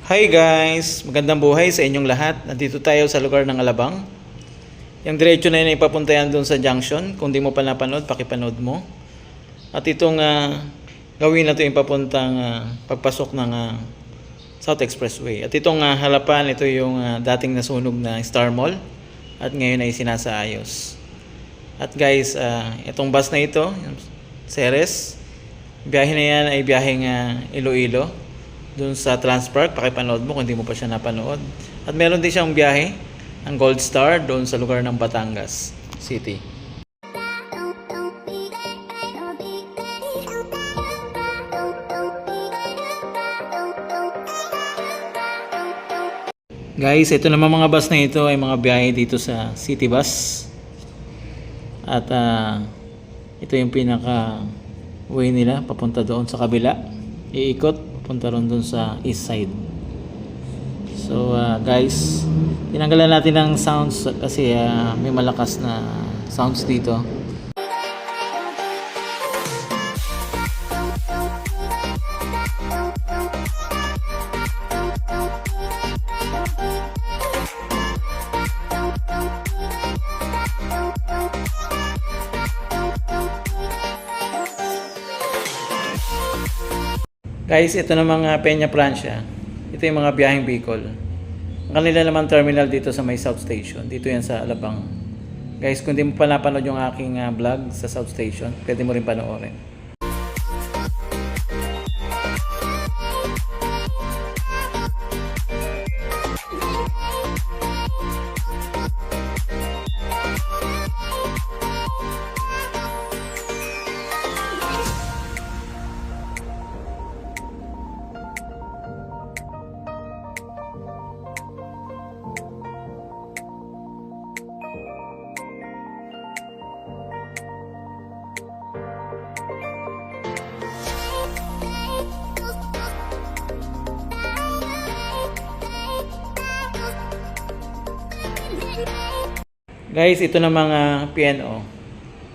Hi guys! Magandang buhay sa inyong lahat. Nandito tayo sa lugar ng Alabang. Yung diretso na yun ay papuntayan doon sa junction. Kung di mo pa napanood, pakipanood mo. At itong gawin na ito yung papuntang pagpasok ng South Expressway. At itong halapan, ito yung dating nasunog na Star Mall. At ngayon ay sinasaayos. At guys, itong bus na ito, Ceres, biyahe na yan ay biyaheng Iloilo. Doon sa Transpark, pakipanood mo kung hindi mo pa siya napanood. At meron din siyang biyahe, ang Gold Star, doon sa lugar ng Batangas City. Guys, ito naman mga bus na ito ay mga biyahe dito sa City Bus. At ito yung pinaka way nila papunta doon sa kabila. Iikot punta ron dun sa east side. So guys, tinanggalan natin ng sounds kasi may malakas na sounds dito. Guys, ito na mga Peña Francia. Ito yung mga biyaheng Bicol. Ang kanila naman terminal dito sa may South Station. Dito yan sa Alabang. Guys, kung di mo pa napanood yung aking vlog sa South Station, pwede mo rin panoorin. Guys, ito na mga PNO.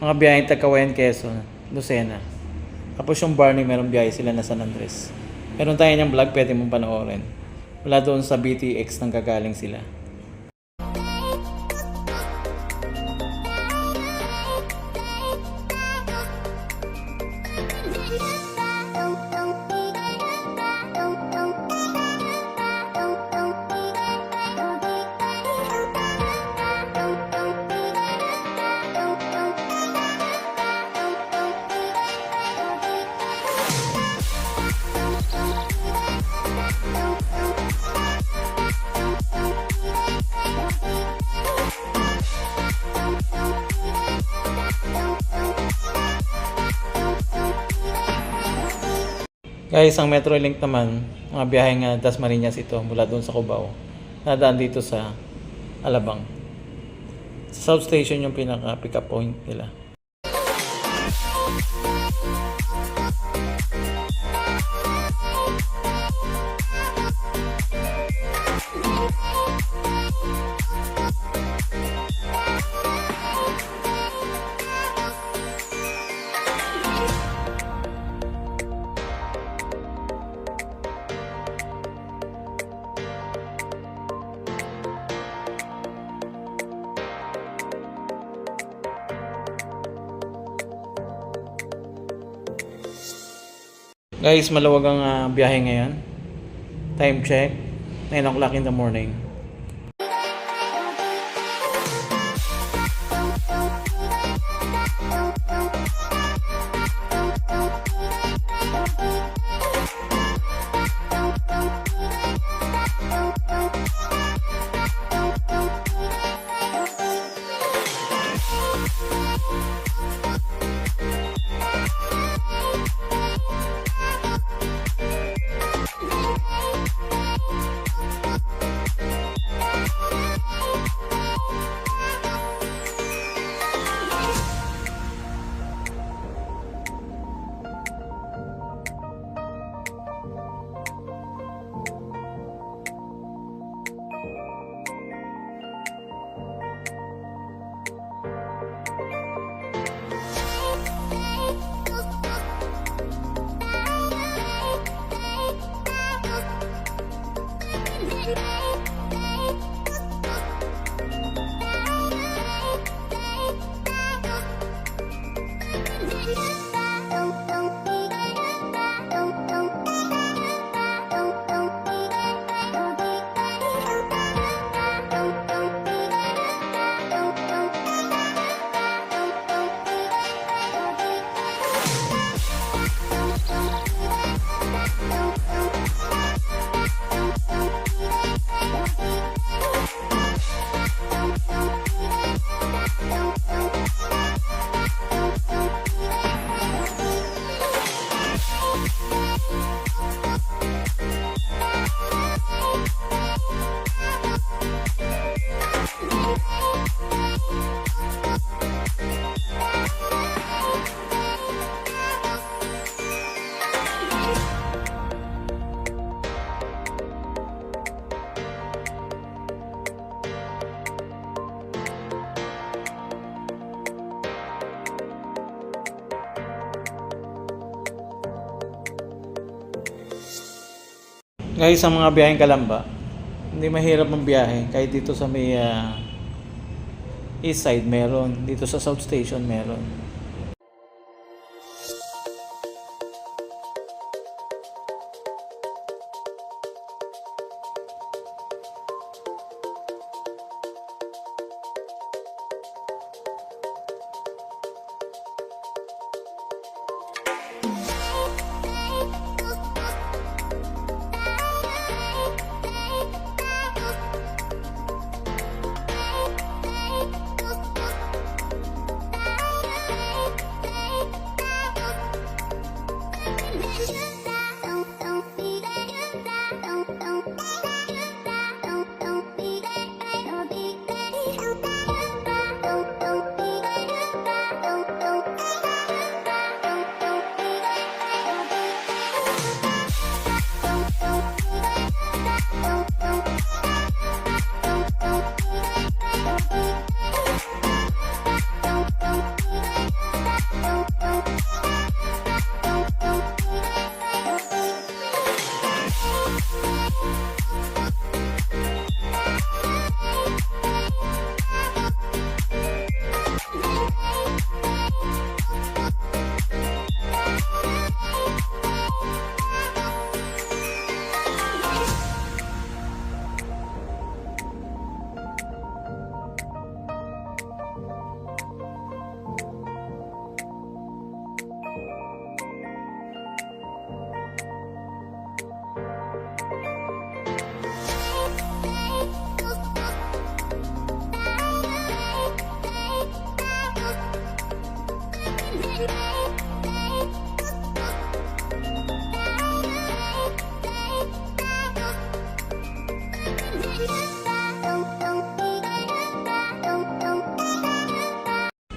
Mga biyaheng Tagkawayan, Quezon, Lucena. Tapos yung Barney, meron biyahe sila na San Andres. Meron tayo niyang vlog, pwede mong panoorin. Wala doon sa BTX nang gagaling sila. Guys, ang Metrolink naman, mga biyaheng Dasmariñas ito mula doon sa Cubao. Nadaan dito sa Alabang. Sa South Station yung pinaka pick up point nila. Guys, maluwag ang biyahe ngayon. Time check, 9 o'clock in the morning. Guys, sa mga biyaheng Kalamba, hindi mahirap ang biyahe. Kahit dito sa may east side meron, dito sa South Station meron.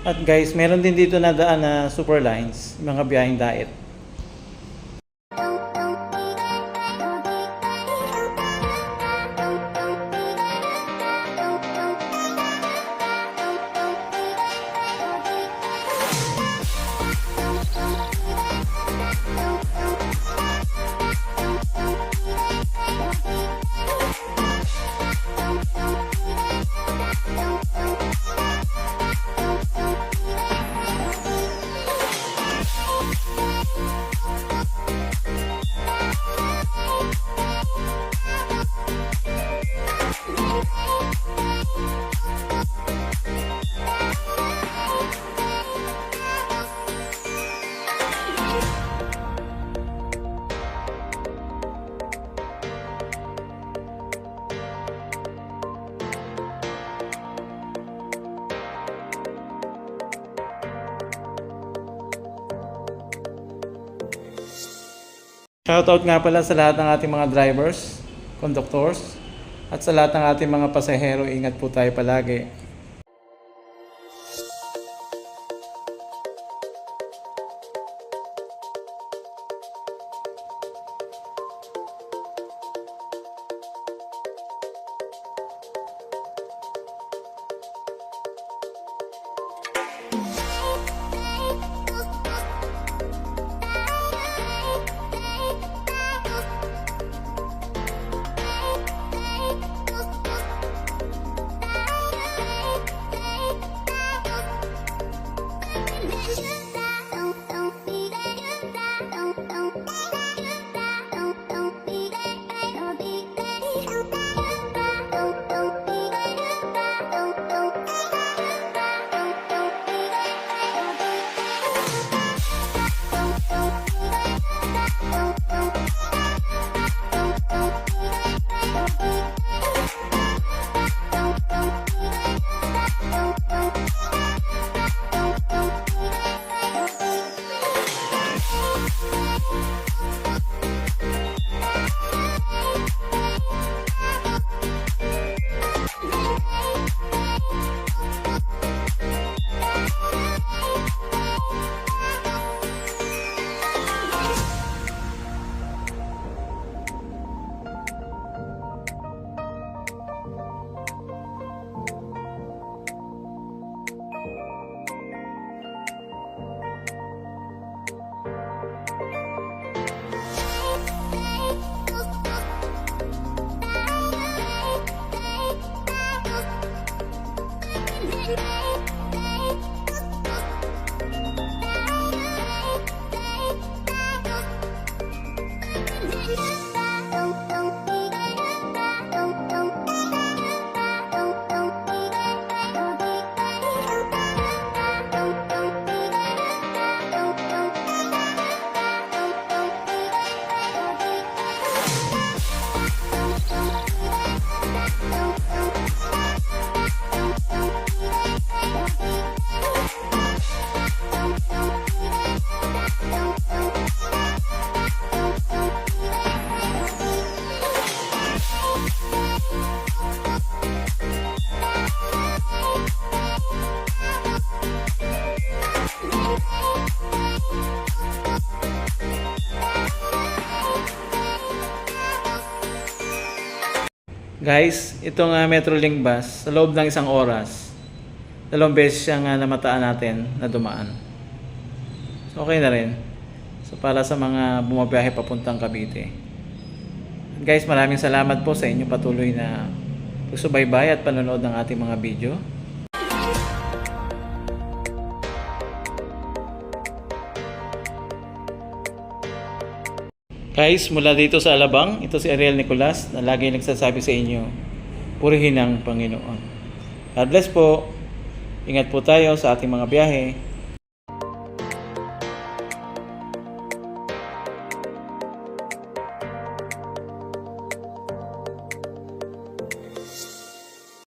At guys, meron din dito na daan na super lines, mga biyaheng diet. Shoutout nga pala sa lahat ng ating mga drivers, conductors, at sa lahat ng ating mga pasahero. Ingat po tayo palagi. Guys, itong Metrolink bus, sa loob ng isang oras, 2 beses siyang namataan natin na dumaan. So, okay na rin. So, para sa mga bumabiyahe papuntang Cavite. Guys, maraming salamat po sa inyong patuloy na pagsubaybay at panonood ng ating mga video. Guys, mula dito sa Alabang, ito si Ariel Nicolas na lagi nagsasabi sa inyo, purihin ang Panginoon. God bless po. Ingat po tayo sa ating mga biyahe.